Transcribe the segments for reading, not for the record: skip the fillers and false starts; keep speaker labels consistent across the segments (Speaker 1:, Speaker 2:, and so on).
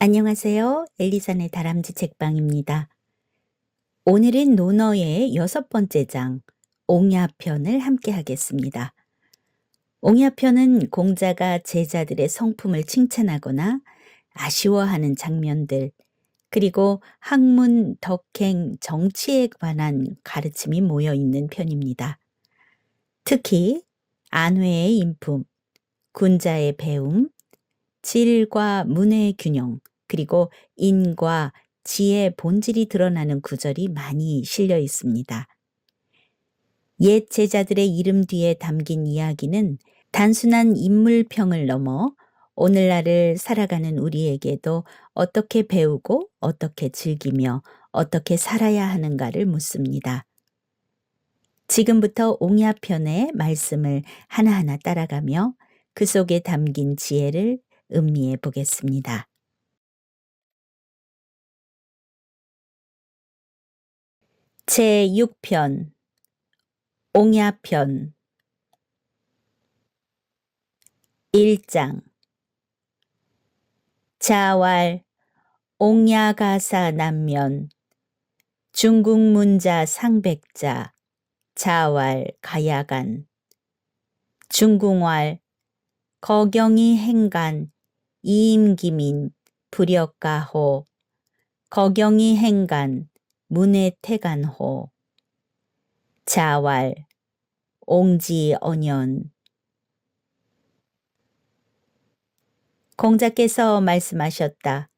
Speaker 1: 안녕하세요. 엘리선의 다람쥐 책방입니다. 오늘은 논어의 6번째 장, 옹야편을 함께 하겠습니다. 옹야편은 공자가 제자들의 성품을 칭찬하거나 아쉬워하는 장면들, 그리고 학문, 덕행, 정치에 관한 가르침이 모여 있는 편입니다. 특히 안회의 인품, 군자의 배움, 질과 문의 균형, 그리고 인과 지의 본질이 드러나는 구절이 많이 실려 있습니다. 옛 제자들의 이름 뒤에 담긴 이야기는 단순한 인물평을 넘어 오늘날을 살아가는 우리에게도 어떻게 배우고 어떻게 즐기며 어떻게 살아야 하는가를 묻습니다. 지금부터 옹야편의 말씀을 하나하나 따라가며 그 속에 담긴 지혜를 음미해 보겠습니다. 제6편 옹야편 1장 자왈 옹야가사 남면 중궁문자 상백자 자왈 가야간 중궁왈 거경이 행간 이임기민 불역가호 거경이 행간 문해태간호 자왈 옹지언연 공자께서 말씀하셨다.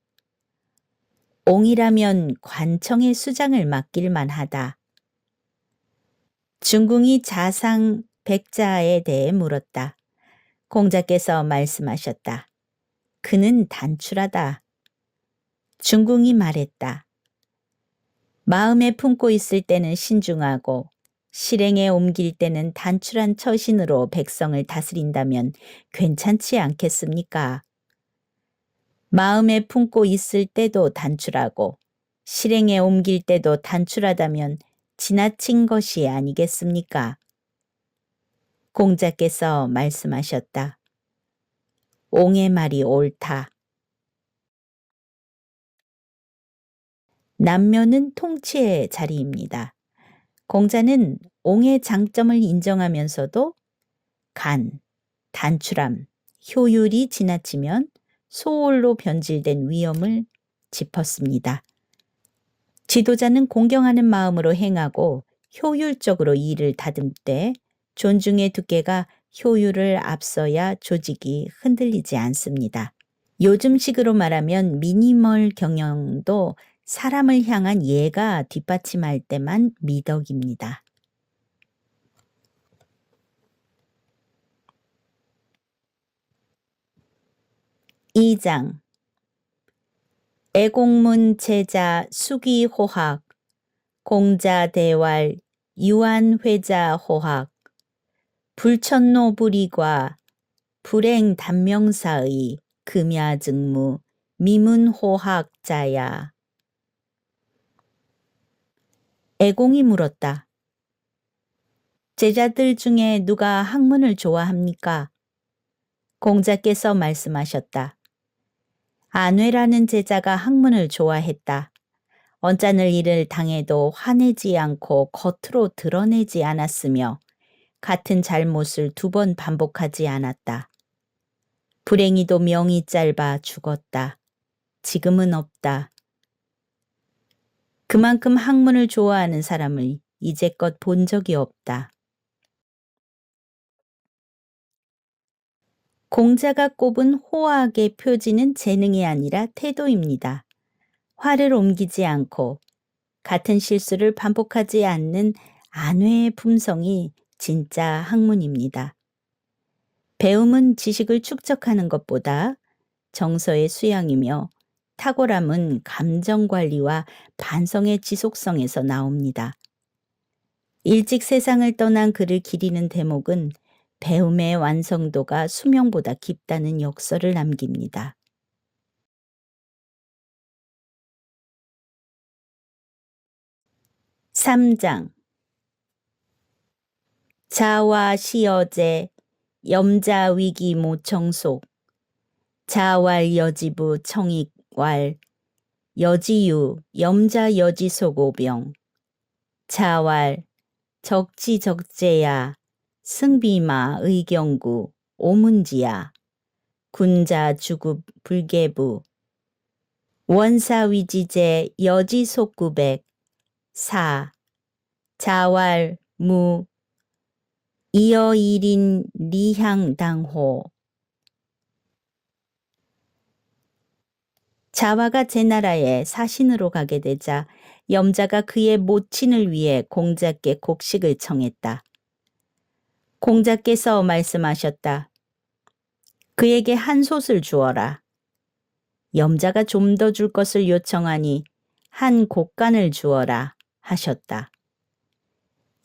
Speaker 1: 옹이라면 관청의 수장을 맡길만 하다. 중궁이 자상 백자에 대해 물었다. 공자께서 말씀하셨다. 그는 단출하다. 중궁이 말했다. 마음에 품고 있을 때는 신중하고 실행에 옮길 때는 단출한 처신으로 백성을 다스린다면 괜찮지 않겠습니까? 마음에 품고 있을 때도 단출하고 실행에 옮길 때도 단출하다면 지나친 것이 아니겠습니까? 공자께서 말씀하셨다. 옹의 말이 옳다. 남면은 통치의 자리입니다. 공자는 옹의 장점을 인정하면서도 간, 단출함, 효율이 지나치면 소홀로 변질된 위험을 짚었습니다. 지도자는 공경하는 마음으로 행하고 효율적으로 일을 다듬되 존중의 두께가 효율을 앞서야 조직이 흔들리지 않습니다. 요즘식으로 말하면 미니멀 경영도 사람을 향한 예가 뒷받침할 때만 미덕입니다. 2장 애공문 제자 수기호학 공자대왈 유한회자호학 불천노불이과 불행단명사의 금야증무 미문호학자야. 애공이 물었다. 제자들 중에 누가 학문을 좋아합니까? 공자께서 말씀하셨다. 안회라는 제자가 학문을 좋아했다. 언짢을 일을 당해도 화내지 않고 겉으로 드러내지 않았으며 같은 잘못을 2번 반복하지 않았다. 불행히도 명이 짧아 죽었다. 지금은 없다. 그만큼 학문을 좋아하는 사람을 이제껏 본 적이 없다. 공자가 꼽은 호학의 표지는 재능이 아니라 태도입니다. 화를 옮기지 않고 같은 실수를 반복하지 않는 안회의 품성이 진짜 학문입니다. 배움은 지식을 축적하는 것보다 정서의 수양이며 탁월함은 감정관리와 반성의 지속성에서 나옵니다. 일찍 세상을 떠난 그를 기리는 대목은 배움의 완성도가 수명보다 깊다는 역설을 남깁니다. 3장 자와 시여제 염자위기 모청속 자왈 여지부 청익 왈, 여지유, 염자 여지소고병, 자왈, 적지적재야, 승비마 의경구, 오문지야, 군자 주급 불계부, 원사위지제 여지속구백, 사, 자왈, 무, 이어일인 리향당호. 자화가 제나라에 사신으로 가게 되자 염자가 그의 모친을 위해 공자께 곡식을 청했다. 공자께서 말씀하셨다. 그에게 한 솥을 주어라. 염자가 좀 더 줄 것을 요청하니 한 곡간을 주어라 하셨다.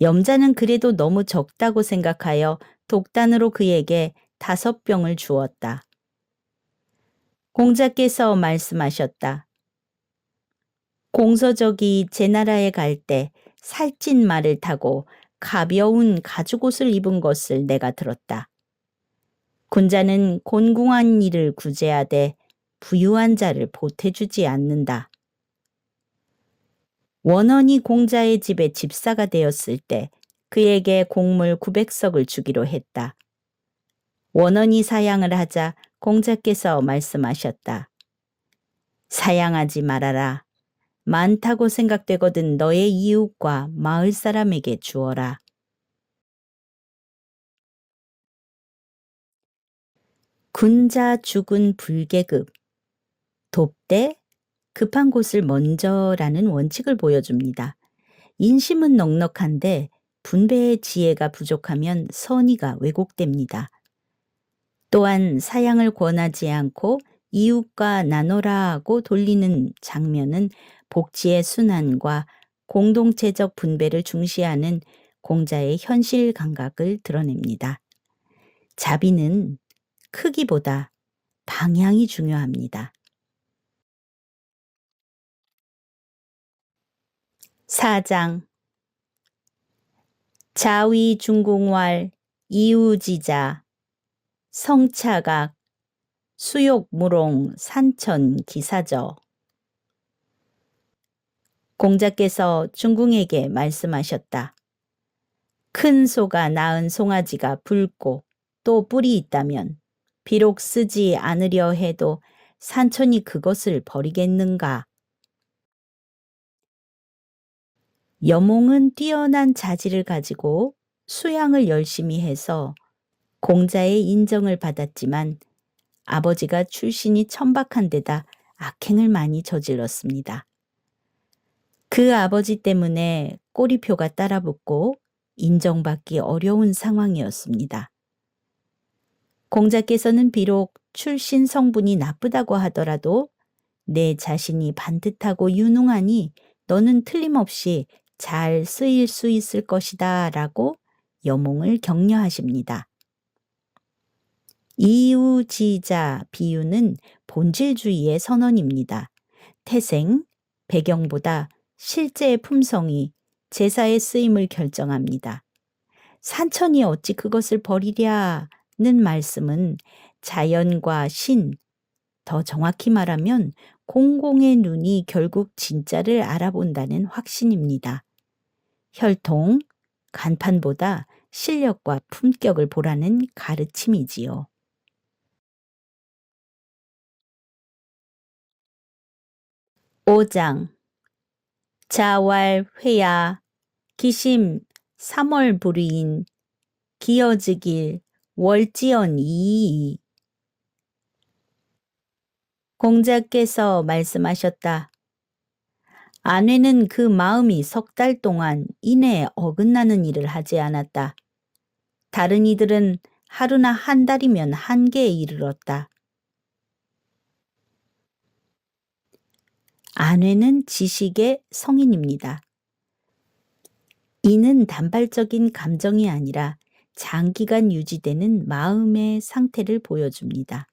Speaker 1: 염자는 그래도 너무 적다고 생각하여 독단으로 그에게 5병을 주었다. 공자께서 말씀하셨다. 공서적이 제나라에 갈 때 살찐 말을 타고 가벼운 가죽옷을 입은 것을 내가 들었다. 군자는 곤궁한 이를 구제하되 부유한 자를 보태주지 않는다. 원원이 공자의 집에 집사가 되었을 때 그에게 곡물 900석을 주기로 했다. 원원이 사양을 하자 공자께서 말씀하셨다. 사양하지 말아라. 많다고 생각되거든 너의 이웃과 마을 사람에게 주어라. 군자 죽은 불계급. 돕되 급한 곳을 먼저라는 원칙을 보여줍니다. 인심은 넉넉한데 분배의 지혜가 부족하면 선의가 왜곡됩니다. 또한 사양을 권하지 않고 이웃과 나눠라 하고 돌리는 장면은 복지의 순환과 공동체적 분배를 중시하는 공자의 현실 감각을 드러냅니다. 자비는 크기보다 방향이 중요합니다. 4장 자위 중궁왈 이우지자 성차각 수욕무롱 산천 기사저. 공자께서 중궁에게 말씀하셨다. 큰 소가 낳은 송아지가 붉고 또 뿔이 있다면 비록 쓰지 않으려 해도 산천이 그것을 버리겠는가? 여몽은 뛰어난 자질을 가지고 수양을 열심히 해서 공자의 인정을 받았지만 아버지가 출신이 천박한 데다 악행을 많이 저질렀습니다. 그 아버지 때문에 꼬리표가 따라붙고 인정받기 어려운 상황이었습니다. 공자께서는 비록 출신 성분이 나쁘다고 하더라도 내 자신이 반듯하고 유능하니 너는 틀림없이 잘 쓰일 수 있을 것이다 라고 여몽을 격려하십니다. 이우지자 비유는 본질주의의 선언입니다. 태생, 배경보다 실제의 품성이 제사의 쓰임을 결정합니다. 산천이 어찌 그것을 버리랴는 말씀은 자연과 신, 더 정확히 말하면 공공의 눈이 결국 진짜를 알아본다는 확신입니다. 혈통, 간판보다 실력과 품격을 보라는 가르침이지요. 5장 자왈 회야 기심 3월 불의인 기어즈길 월지연 이이. 공자께서 말씀하셨다. 아내는 그 마음이 3달 동안 이내에 어긋나는 일을 하지 않았다. 다른 이들은 하루나 한 달이면 한계에 이르렀다. 아내는 지식의 성인입니다. 이는 단발적인 감정이 아니라 장기간 유지되는 마음의 상태를 보여줍니다.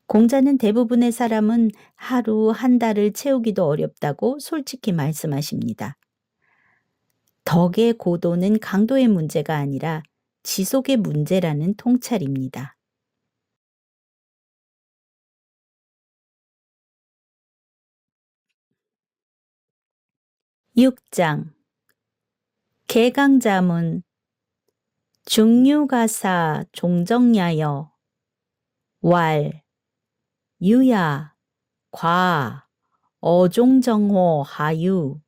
Speaker 1: 공자는 대부분의 사람은 하루 한 달을 채우기도 어렵다고 솔직히 말씀하십니다. 덕의 고도는 강도의 문제가 아니라 지속의 문제라는 통찰입니다. 6장 개강자문 중류가사 종정야여 왈 유야 과 어종정호 하유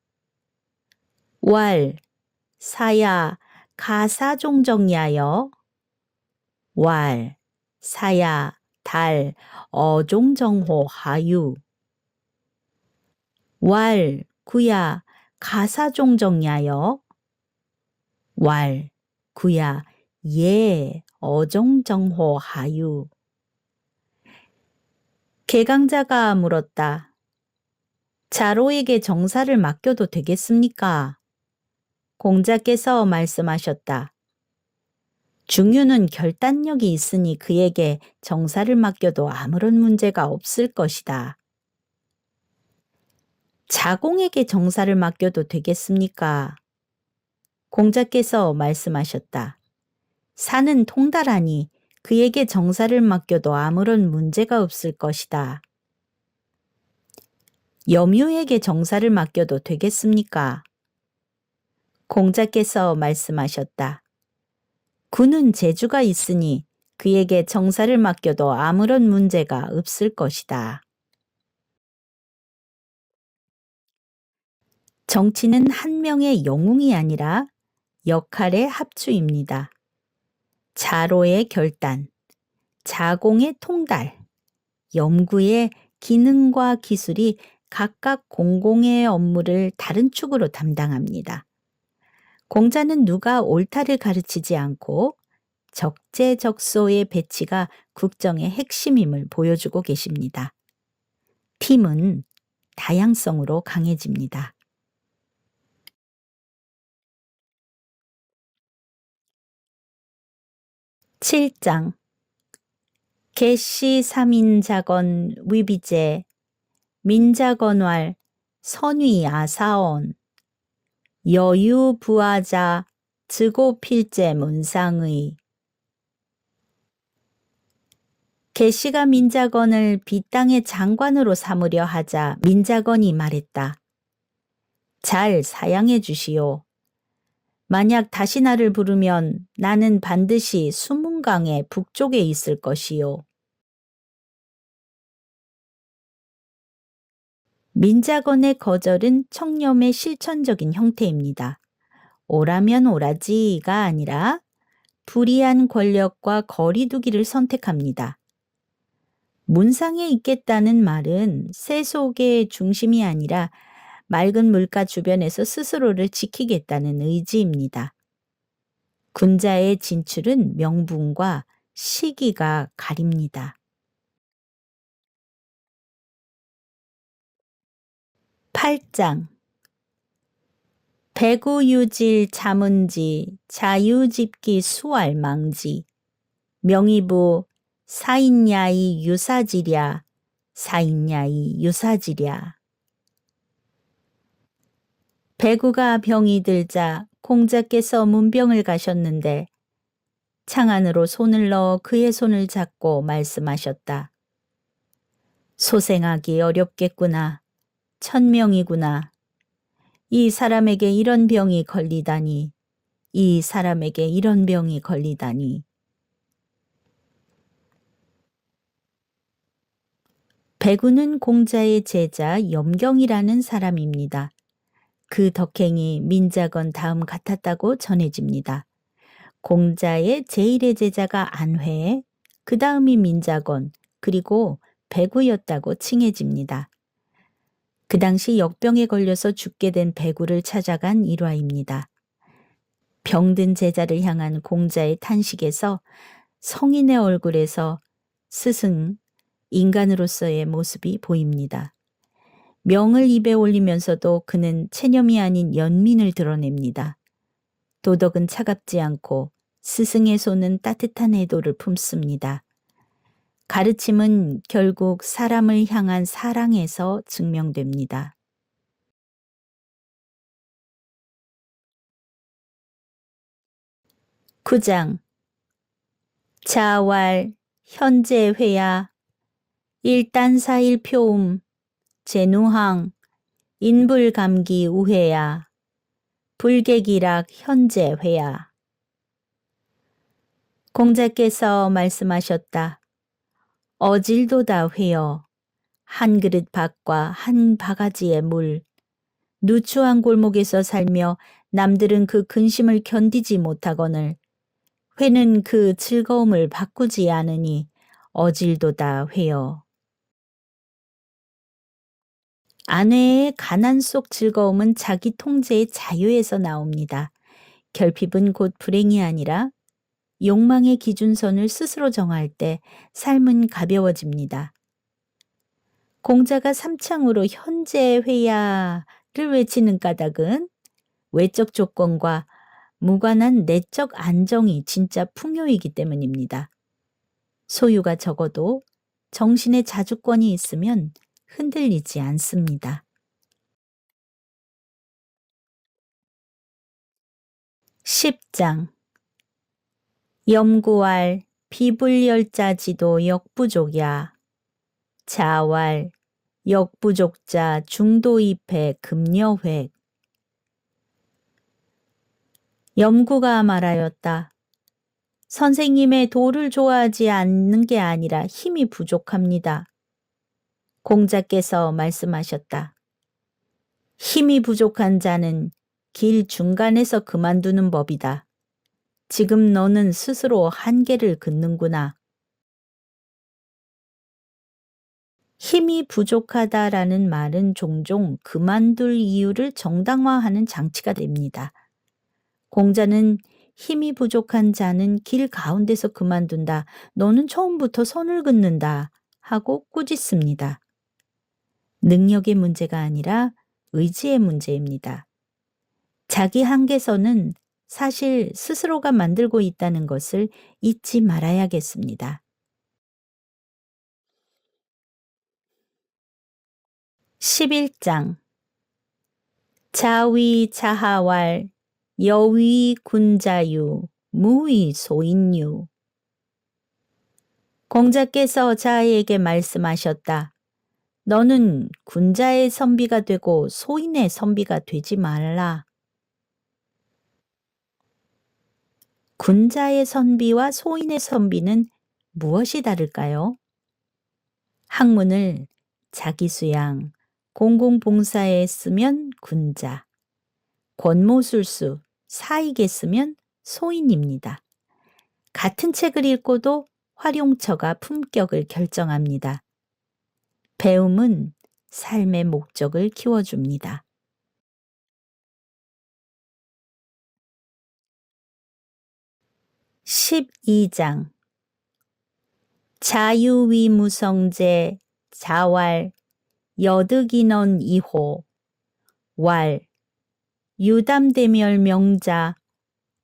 Speaker 1: 왈 사야 가사종정야여 왈 사야 달 어종정호 하유 왈 구야 가사종정야여 왈 구야 예 어종정호 하유 개강자가 물었다. 자로에게 정사를 맡겨도 되겠습니까? 공자께서 말씀하셨다. 중유는 결단력이 있으니 그에게 정사를 맡겨도 아무런 문제가 없을 것이다. 자공에게 정사를 맡겨도 되겠습니까? 공자께서 말씀하셨다. 산은 통달하니 그에게 정사를 맡겨도 아무런 문제가 없을 것이다. 염유에게 정사를 맡겨도 되겠습니까? 공자께서 말씀하셨다. 군은 재주가 있으니 그에게 정사를 맡겨도 아무런 문제가 없을 것이다. 정치는 한 명의 영웅이 아니라 역할의 합주입니다. 자로의 결단, 자공의 통달, 염구의 기능과 기술이 각각 공공의 업무를 다른 축으로 담당합니다. 공자는 누가 옳다를 가르치지 않고 적재적소의 배치가 국정의 핵심임을 보여주고 계십니다. 팀은 다양성으로 강해집니다. 7장 개시 3인자건 위비제 민자건왈 선위 아사온 여유 부하자 즉오필제 문상의 개시가 민자건을 빗땅의 장관으로 삼으려 하자 민자건이 말했다. 잘 사양해 주시오. 만약 다시 나를 부르면 나는 반드시 수문강의 북쪽에 있을 것이요. 민자건의 거절은 청렴의 실천적인 형태입니다. 오라면 오라지가 아니라 불이한 권력과 거리두기를 선택합니다. 문상에 있겠다는 말은 세속의 중심이 아니라 맑은 물가 주변에서 스스로를 지키겠다는 의지입니다. 군자의 진출은 명분과 시기가 가립니다. 8장 배구유질 자문지 자유집기 수알망지 명의부 사인야이 유사지랴 사인야이 유사지랴 배구가 병이 들자 공자께서 문병을 가셨는데 창 안으로 손을 넣어 그의 손을 잡고 말씀하셨다. 소생하기 어렵겠구나. 천명이구나. 이 사람에게 이런 병이 걸리다니. 이 사람에게 이런 병이 걸리다니. 배구는 공자의 제자 염경이라는 사람입니다. 그 덕행이 민자건 다음 같았다고 전해집니다. 공자의 제1의 제자가 안회, 그 다음이 민자건, 그리고 배구였다고 칭해집니다. 그 당시 역병에 걸려서 죽게 된 배구를 찾아간 일화입니다. 병든 제자를 향한 공자의 탄식에서 성인의 얼굴에서 스승, 인간으로서의 모습이 보입니다. 명을 입에 올리면서도 그는 체념이 아닌 연민을 드러냅니다. 도덕은 차갑지 않고 스승의 손은 따뜻한 애도를 품습니다. 가르침은 결국 사람을 향한 사랑에서 증명됩니다. 9장 자왈 현재회야 일단사일표음 제누항 인불감기 우회야. 불객이락 현재회야. 공자께서 말씀하셨다. 어질도다 회여. 한 그릇 밥과 한 바가지의 물. 누추한 골목에서 살며 남들은 그 근심을 견디지 못하거늘 회는 그 즐거움을 바꾸지 않으니 어질도다 회여. 아내의 가난 속 즐거움은 자기 통제의 자유에서 나옵니다. 결핍은 곧 불행이 아니라 욕망의 기준선을 스스로 정할 때 삶은 가벼워집니다. 공자가 삼창으로 현재회야를 외치는 까닭은 외적 조건과 무관한 내적 안정이 진짜 풍요이기 때문입니다. 소유가 적어도 정신의 자주권이 있으면 흔들리지 않습니다. 10장 염구왈 비불열자지도 역부족야. 자왈 역부족자 중도입해 급여획. 염구가 말하였다. 선생님의 도를 좋아하지 않는 게 아니라 힘이 부족합니다. 공자께서 말씀하셨다. 힘이 부족한 자는 길 중간에서 그만두는 법이다. 지금 너는 스스로 한계를 긋는구나. 힘이 부족하다라는 말은 종종 그만둘 이유를 정당화하는 장치가 됩니다. 공자는 힘이 부족한 자는 길 가운데서 그만둔다. 너는 처음부터 선을 긋는다. 하고 꾸짖습니다. 능력의 문제가 아니라 의지의 문제입니다. 자기 한계선은 사실 스스로가 만들고 있다는 것을 잊지 말아야겠습니다. 11장 자위 자하왈 여위 군자유 무위 소인유. 공자께서 자에게 말씀하셨다. 너는 군자의 선비가 되고 소인의 선비가 되지 말라. 군자의 선비와 소인의 선비는 무엇이 다를까요? 학문을 자기수양, 공공봉사에 쓰면 군자, 권모술수, 사익에 쓰면 소인입니다. 같은 책을 읽고도 활용처가 품격을 결정합니다. 배움은 삶의 목적을 키워줍니다. 12장 자유위무성제 자왈 여득인원 이호 왈 유담대멸 명자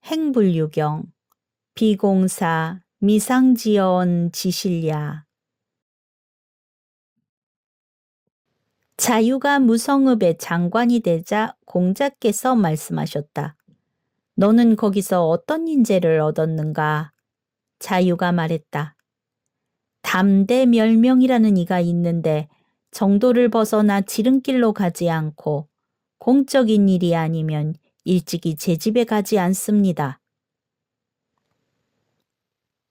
Speaker 1: 행불유경 비공사 미상지연 지실야. 자유가 무성읍의 장관이 되자 공자께서 말씀하셨다. 너는 거기서 어떤 인재를 얻었는가? 자유가 말했다. 담대멸명이라는 이가 있는데 정도를 벗어나 지름길로 가지 않고 공적인 일이 아니면 일찍이 제 집에 가지 않습니다.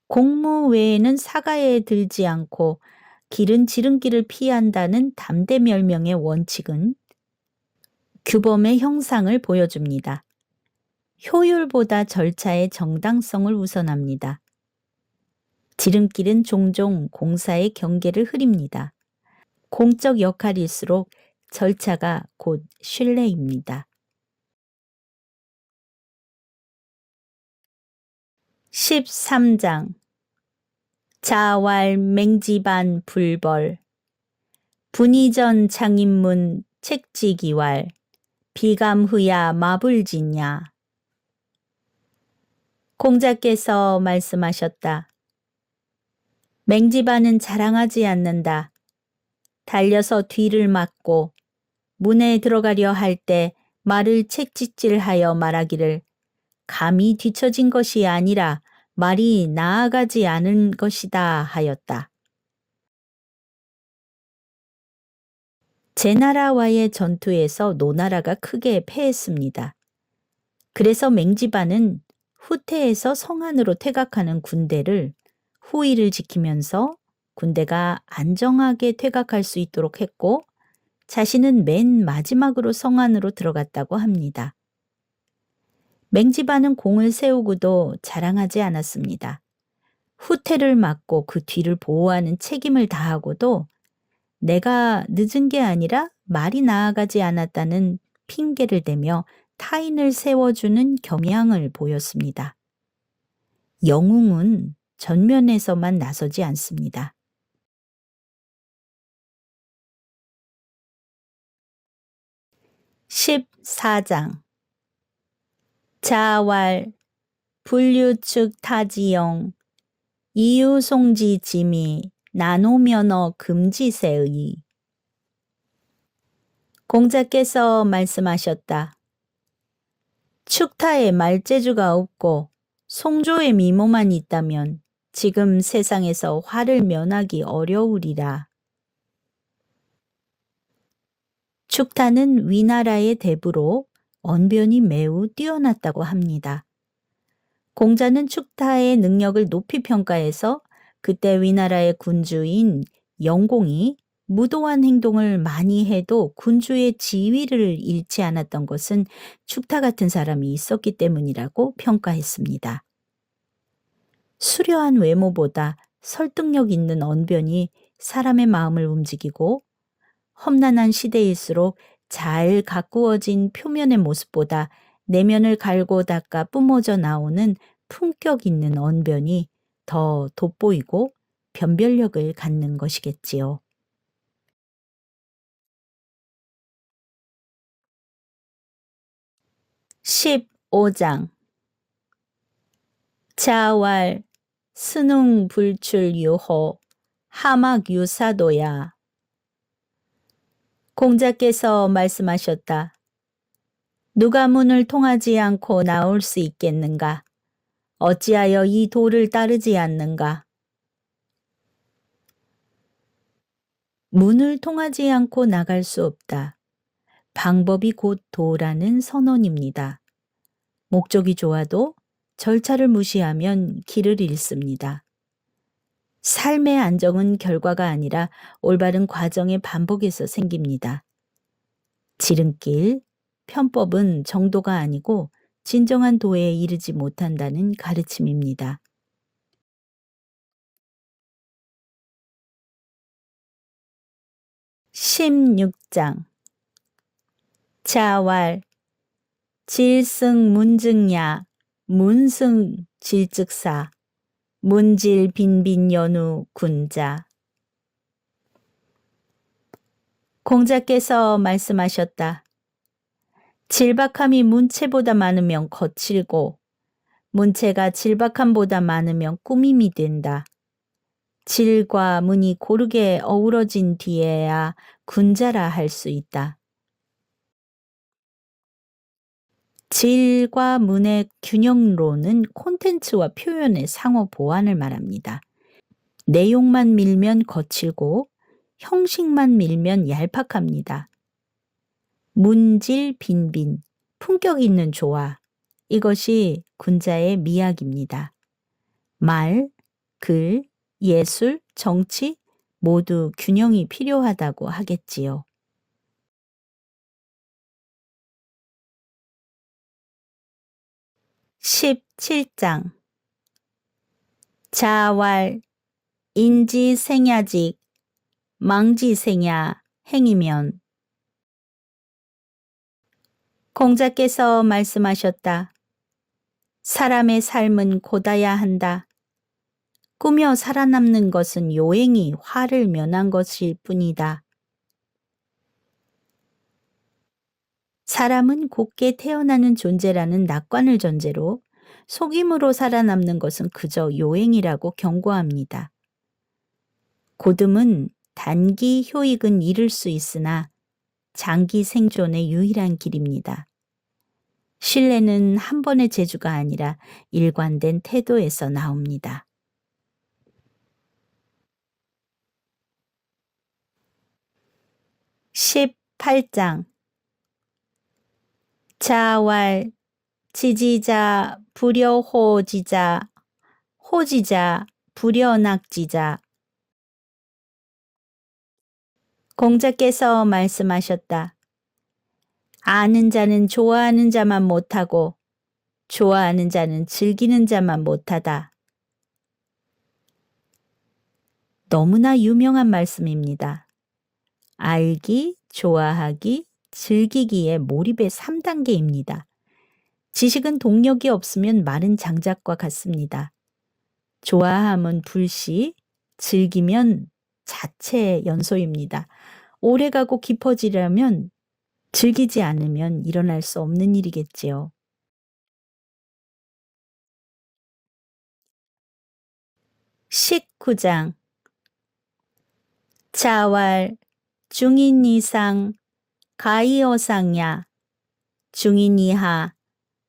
Speaker 1: 공무 외에는 사가에 들지 않고 길은 지름길을 피한다는 담대멸명의 원칙은 규범의 형상을 보여줍니다. 효율보다 절차의 정당성을 우선합니다. 지름길은 종종 공사의 경계를 흐립니다. 공적 역할일수록 절차가 곧 신뢰입니다. 13장 자왈 맹지반 불벌 분이전 장인문 책지기왈 비감흐야 마불지냐. 공자께서 말씀하셨다. 맹지반은 자랑하지 않는다. 달려서 뒤를 막고 문에 들어가려 할 때 말을 책짓질하여 말하기를 감히 뒤처진 것이 아니라 말이 나아가지 않은 것이다 하였다. 제 나라와의 전투에서 노나라가 크게 패했습니다. 그래서 맹지반은 후퇴해서 성안으로 퇴각하는 군대를 후위를 지키면서 군대가 안정하게 퇴각할 수 있도록 했고 자신은 맨 마지막으로 성안으로 들어갔다고 합니다. 맹지반은 공을 세우고도 자랑하지 않았습니다. 후퇴를 막고 그 뒤를 보호하는 책임을 다하고도 내가 늦은 게 아니라 말이 나아가지 않았다는 핑계를 대며 타인을 세워주는 겸양을 보였습니다. 영웅은 전면에서만 나서지 않습니다. 14장 자왈 분류축 타지영 이유송지 지미 나노면허 금지세의 공자께서 말씀하셨다. 축타에 말재주가 없고 송조의 미모만 있다면 지금 세상에서 화를 면하기 어려우리라. 축타는 위나라의 대부로 언변이 매우 뛰어났다고 합니다. 공자는 축타의 능력을 높이 평가해서 그때 위나라의 군주인 영공이 무도한 행동을 많이 해도 군주의 지위를 잃지 않았던 것은 축타 같은 사람이 있었기 때문이라고 평가했습니다. 수려한 외모보다 설득력 있는 언변이 사람의 마음을 움직이고 험난한 시대일수록 잘 가꾸어진 표면의 모습보다 내면을 갈고 닦아 뿜어져 나오는 품격 있는 언변이 더 돋보이고 변별력을 갖는 것이겠지요. 15장 자왈 스능 불출 유호 하막 유사도야. 공자께서 말씀하셨다. 누가 문을 통하지 않고 나올 수 있겠는가? 어찌하여 이 도를 따르지 않는가? 문을 통하지 않고 나갈 수 없다. 방법이 곧 도라는 선언입니다. 목적이 좋아도 절차를 무시하면 길을 잃습니다. 삶의 안정은 결과가 아니라 올바른 과정의 반복에서 생깁니다. 지름길, 편법은 정도가 아니고 진정한 도에 이르지 못한다는 가르침입니다. 16장 자왈 질승 문증야 문승 질즉사 문질 빈빈 연우 군자. 공자께서 말씀하셨다. 질박함이 문체보다 많으면 거칠고 문체가 질박함보다 많으면 꾸밈이 된다. 질과 문이 고르게 어우러진 뒤에야 군자라 할 수 있다. 질과 문의 균형론은 콘텐츠와 표현의 상호 보완을 말합니다. 내용만 밀면 거칠고 형식만 밀면 얄팍합니다. 문질 빈빈, 품격 있는 조화, 이것이 군자의 미학입니다. 말, 글, 예술, 정치 모두 균형이 필요하다고 하겠지요. 17장 자왈 인지생야직 망지생야 행이면. 공자께서 말씀하셨다. 사람의 삶은 곧아야 한다. 꾸며 살아남는 것은 요행이 화를 면한 것일 뿐이다. 사람은 곱게 태어나는 존재라는 낙관을 전제로 속임으로 살아남는 것은 그저 요행이라고 경고합니다. 고듬은 단기 효익은 이룰 수 있으나 장기 생존의 유일한 길입니다. 신뢰는 한 번의 재주가 아니라 일관된 태도에서 나옵니다. 18 8장 자왈 지지자 불여호지자 호지자 불여낙지자. 공자께서 말씀하셨다. 아는 자는 좋아하는 자만 못하고 좋아하는 자는 즐기는 자만 못하다. 너무나 유명한 말씀입니다. 알기, 좋아하기, 즐기기의 몰입의 3단계입니다. 지식은 동력이 없으면 마른 장작과 같습니다. 좋아함은 불씨, 즐기면 자체의 연소입니다. 오래가고 깊어지려면 즐기지 않으면 일어날 수 없는 일이겠지요. (19장) 자왈 중인이상 가이어상야 중인이하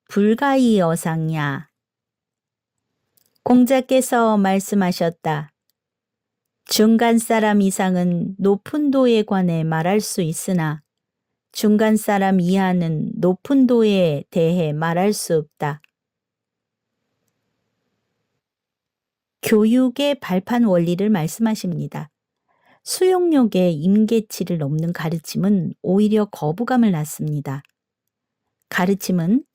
Speaker 1: 불가이어상야. 공자께서 말씀하셨다. 중간 사람 이상은 높은 도에 관해 말할 수 있으나 중간 사람 이하는 높은 도에 대해 말할 수 없다. 교육의 발판 원리를 말씀하십니다. 수용력의 임계치를 넘는 가르침은 오히려 거부감을 낳습니다. 가르침은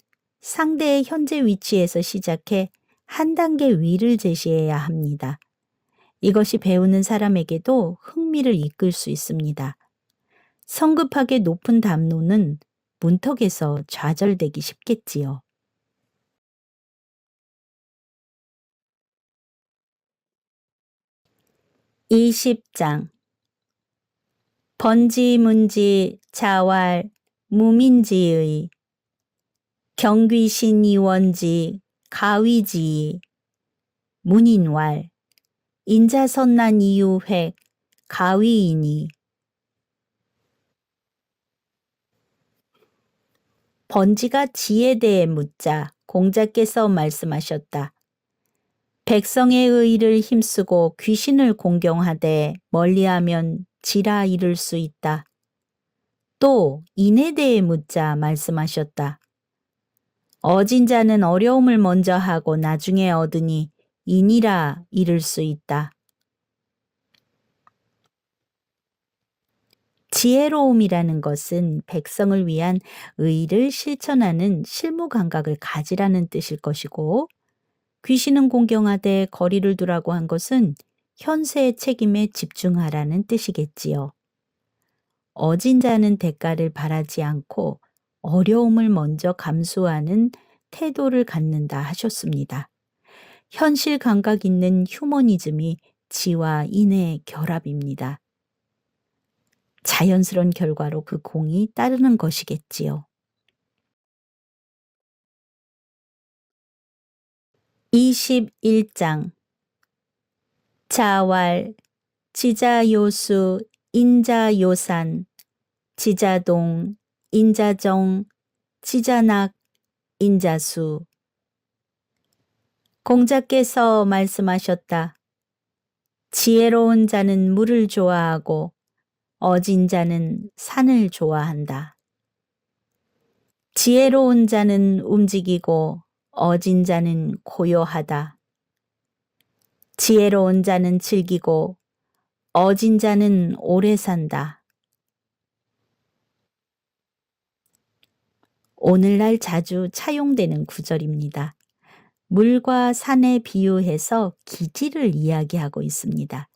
Speaker 1: 상대의 현재 위치에서 시작해 한 단계 위를 제시해야 합니다. 이것이 배우는 사람에게도 흥미를 이끌 수 있습니다. 성급하게 높은 담론은 문턱에서 좌절되기 쉽겠지요. (20장) 번지문지 자왈 무민지의 경귀신이원지 가위지 문인왈 인자선난 이유획 가위이니. 번지가 지에 대해 묻자 공자께서 말씀하셨다. 백성의 의의를 힘쓰고 귀신을 공경하되 멀리하면 지라 이를 수 있다. 또 인에 대해 묻자 말씀하셨다. 어진 자는 어려움을 먼저 하고 나중에 얻으니 인이라 이를 수 있다. 지혜로움이라는 것은 백성을 위한 의의를 실천하는 실무 감각을 가지라는 뜻일 것이고, 귀신은 공경하되 거리를 두라고 한 것은 현세의 책임에 집중하라는 뜻이겠지요. 어진 자는 대가를 바라지 않고 어려움을 먼저 감수하는 태도를 갖는다 하셨습니다. 현실 감각 있는 휴머니즘이 지와 인의 결합입니다. 자연스러운 결과로 그 공이 따르는 것이겠지요. 21장 자왈 지자요수 인자요산 지자동 인자정 지자낙 인자수. 공자께서 말씀하셨다. 지혜로운 자는 물을 좋아하고 어진 자는 산을 좋아한다. 지혜로운 자는 움직이고 어진 자는 고요하다. 지혜로운 자는 즐기고 어진 자는 오래 산다. 오늘날 자주 차용되는 구절입니다. 물과 산에 비유해서 기질을 이야기하고 있습니다.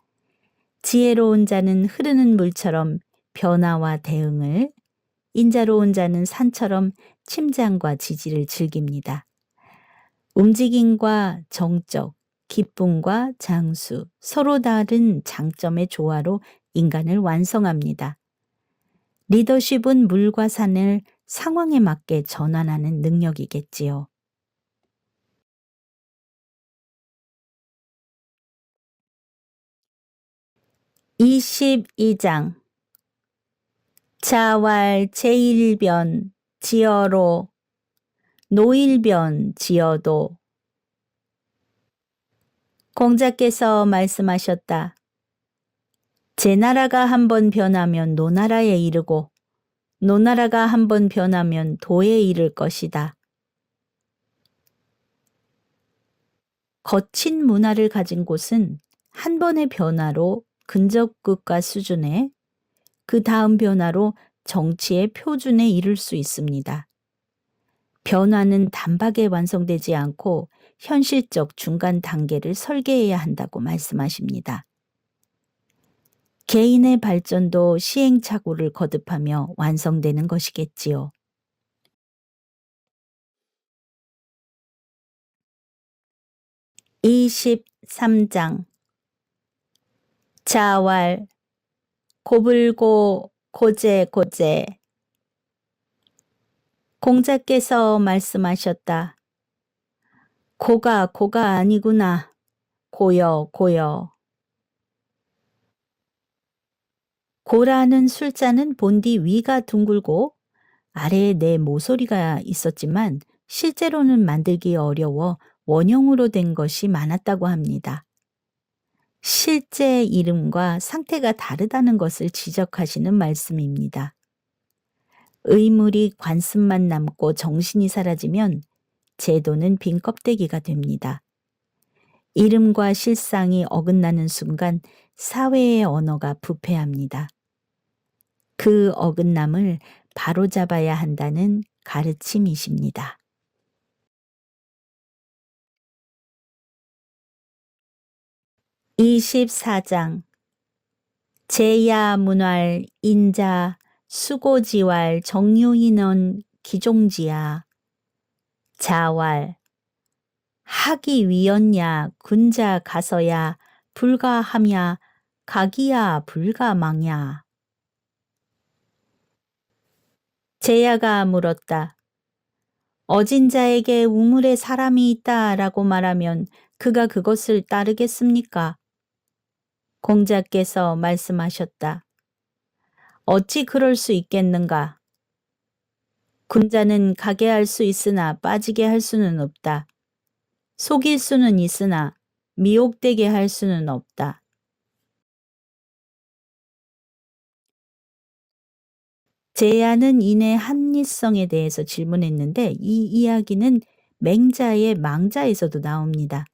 Speaker 1: 지혜로운 자는 흐르는 물처럼 변화와 대응을, 인자로운 자는 산처럼 침잠과 지지를 즐깁니다. 움직임과 정적, 기쁨과 장수, 서로 다른 장점의 조화로 인간을 완성합니다. 리더십은 물과 산을 상황에 맞게 전환하는 능력이겠지요. (22장) 자왈 제1변 지어로 노일변 지어도. 공자께서 말씀하셨다. 제 나라가 한번 변하면 노나라에 이르고 노나라가 한번 변하면 도에 이를 것이다. 거친 문화를 가진 곳은 한 번의 변화로 근접 국가 수준에, 그 다음 변화로 정치의 표준에 이를 수 있습니다. 변화는 단박에 완성되지 않고 현실적 중간 단계를 설계해야 한다고 말씀하십니다. 개인의 발전도 시행착오를 거듭하며 완성되는 것이겠지요. 23장 자왈 고불고 고제고제. 공자께서 말씀하셨다. 고가 아니구나. 고여. 고라는 술자는 본디 위가 둥글고 아래에 네 모서리가 있었지만 실제로는 만들기 어려워 원형으로 된 것이 많았다고 합니다. 실제 이름과 상태가 다르다는 것을 지적하시는 말씀입니다. 의물이 관습만 남고 정신이 사라지면 제도는 빈 껍데기가 됩니다. 이름과 실상이 어긋나는 순간 사회의 언어가 부패합니다. 그 어긋남을 바로잡아야 한다는 가르침이십니다. 24장 제야문활 인자 수고지왈 정유인원 기종지야. 자왈 하기 위였냐 군자 가서야 불가하냐 가기야 불가망야. 제야가 물었다. 어진 자에게 우물에 사람이 있다라고 말하면 그가 그것을 따르겠습니까? 공자께서 말씀하셨다. 어찌 그럴 수 있겠는가? 군자는 가게 할 수 있으나 빠지게 할 수는 없다. 속일 수는 있으나 미혹되게 할 수는 없다. 제야는 인의 합리성에 대해서 질문했는데 이 이야기는 맹자의 망자에서도 나옵니다.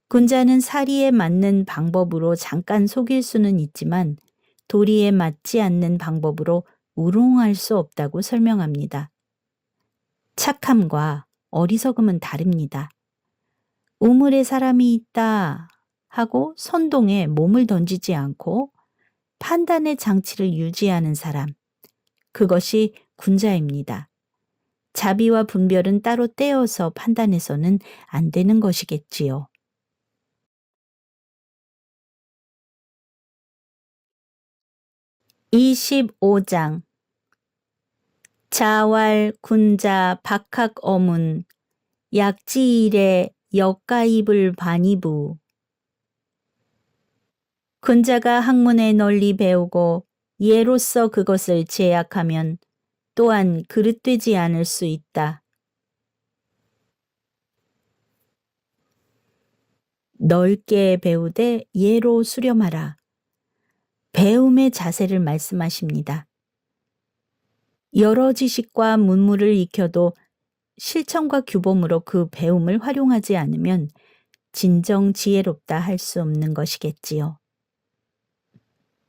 Speaker 1: 군자는 사리에 맞는 방법으로 잠깐 속일 수는 있지만 도리에 맞지 않는 방법으로 우롱할 수 없다고 설명합니다. 착함과 어리석음은 다릅니다. 우물에 사람이 있다 하고 선동에 몸을 던지지 않고 판단의 장치를 유지하는 사람, 그것이 군자입니다. 자비와 분별은 따로 떼어서 판단해서는 안 되는 것이겠지요. 25장 자왈 군자 박학어문 약지일에 역가입을 반이부. 군자가 학문에 널리 배우고 예로서 그것을 제약하면 또한 그릇되지 않을 수 있다. 넓게 배우되 예로 수렴하라. 배움의 자세를 말씀하십니다. 여러 지식과 문물을 익혀도 실천과 규범으로 그 배움을 활용하지 않으면 진정 지혜롭다 할 수 없는 것이겠지요.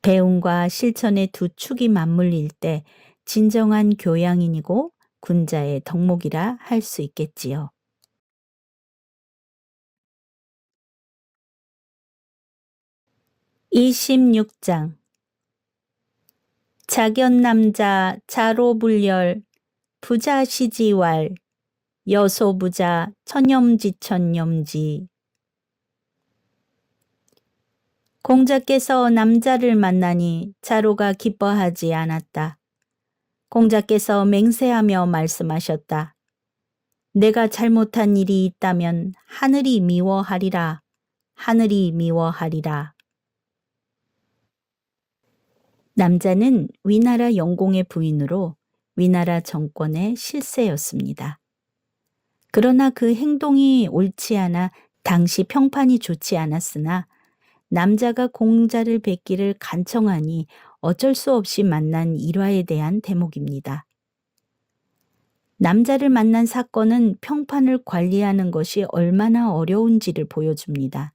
Speaker 1: 배움과 실천의 두 축이 맞물릴 때 진정한 교양인이고 군자의 덕목이라 할 수 있겠지요. 26장 자견남자 자로불열 부자시지왈 여소부자 천념지. 공자께서 남자를 만나니 자로가 기뻐하지 않았다. 공자께서 맹세하며 말씀하셨다. 내가 잘못한 일이 있다면 하늘이 미워하리라. 남자는 위나라 영공의 부인으로 위나라 정권의 실세였습니다. 그러나 그 행동이 옳지 않아 당시 평판이 좋지 않았으나 남자가 공자를 뵙기를 간청하니 어쩔 수 없이 만난 일화에 대한 대목입니다. 남자를 만난 사건은 평판을 관리하는 것이 얼마나 어려운지를 보여줍니다.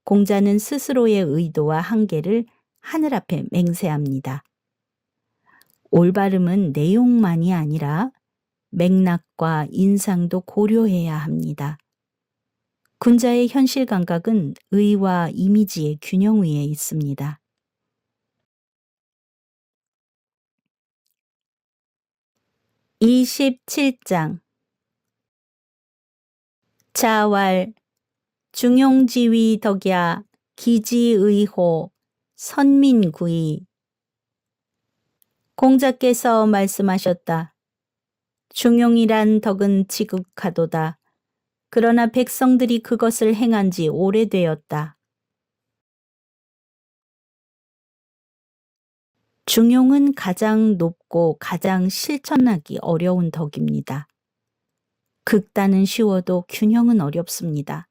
Speaker 1: 공자는 스스로의 의도와 한계를 하늘 앞에 맹세합니다. 올바름은 내용만이 아니라 맥락과 인상도 고려해야 합니다. 군자의 현실 감각은 의와 이미지의 균형 위에 있습니다. 27장 자왈 중용지위 덕야 기지의호 선민구이 공자께서 말씀하셨다. 중용이란 덕은 지극하도다. 그러나 백성들이 그것을 행한 지 오래되었다. 중용은 가장 높고 가장 실천하기 어려운 덕입니다. 극단은 쉬워도 균형은 어렵습니다.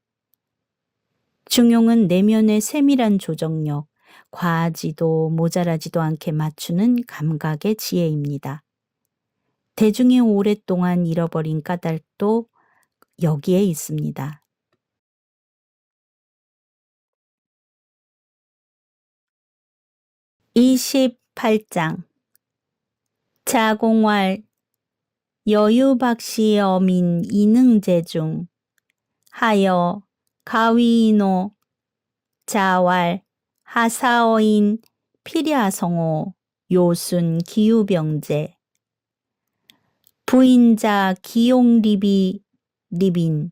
Speaker 1: 중용은 내면의 세밀한 조정력, 과하지도 모자라지도 않게 맞추는 감각의 지혜입니다. 대중이 오랫동안 잃어버린 까닭도 여기에 있습니다. (28장) 자공왈 여유박시 어민 이능제중 하여 가위인호 자왈 하사어인 피랴성호 요순 기후병제 부인자 기용리비 리빈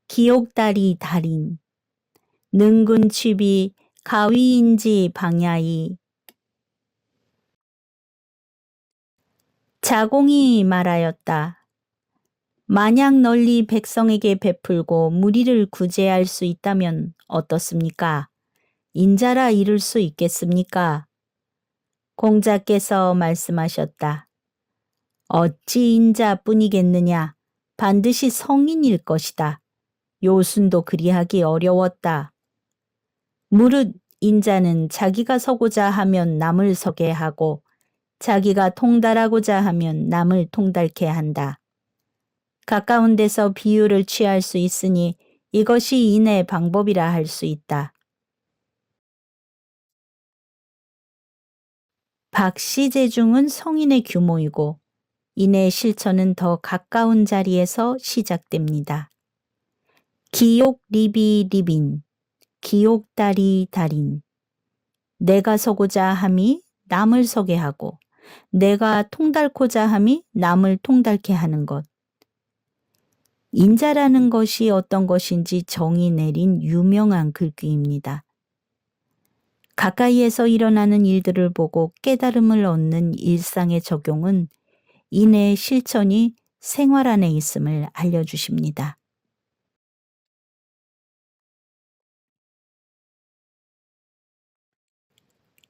Speaker 1: 기옥다리 달인 능군취비 가위인지 방야이 자공이 말하였다. 만약 널리 백성에게 베풀고 무리를 구제할 수 있다면 어떻습니까? 인자라 이룰 수 있겠습니까? 공자께서 말씀하셨다. 어찌 인자뿐이겠느냐? 반드시 성인일 것이다. 요순도 그리하기 어려웠다. 무릇 인자는 자기가 서고자 하면 남을 서게 하고 자기가 통달하고자 하면 남을 통달케 한다. 가까운 데서 비유를 취할 수 있으니 이것이 인의 방법이라 할 수 있다. 박시제중은 성인의 규모이고 인의 실천은 더 가까운 자리에서 시작됩니다. 기옥리비 리빈, 기옥다리 달인. 내가 서고자 함이 남을 서게 하고 내가 통달코자 함이 남을 통달케 하는 것. 인자라는 것이 어떤 것인지 정의 내린 유명한 글귀입니다. 가까이에서 일어나는 일들을 보고 깨달음을 얻는 일상의 적용은 인의 실천이 생활 안에 있음을 알려주십니다.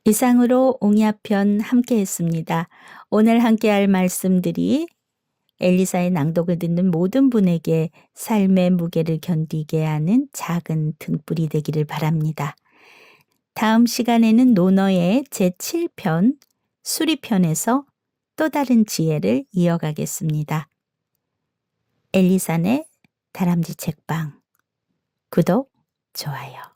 Speaker 1: 이상으로 옹야편 함께했습니다. 오늘 함께할 말씀들이 엘리사의 낭독을 듣는 모든 분에게 삶의 무게를 견디게 하는 작은 등불이 되기를 바랍니다. 다음 시간에는 논어의 제7편 수리편에서 또 다른 지혜를 이어가겠습니다. 엘리사의 다람쥐 책방 구독, 좋아요.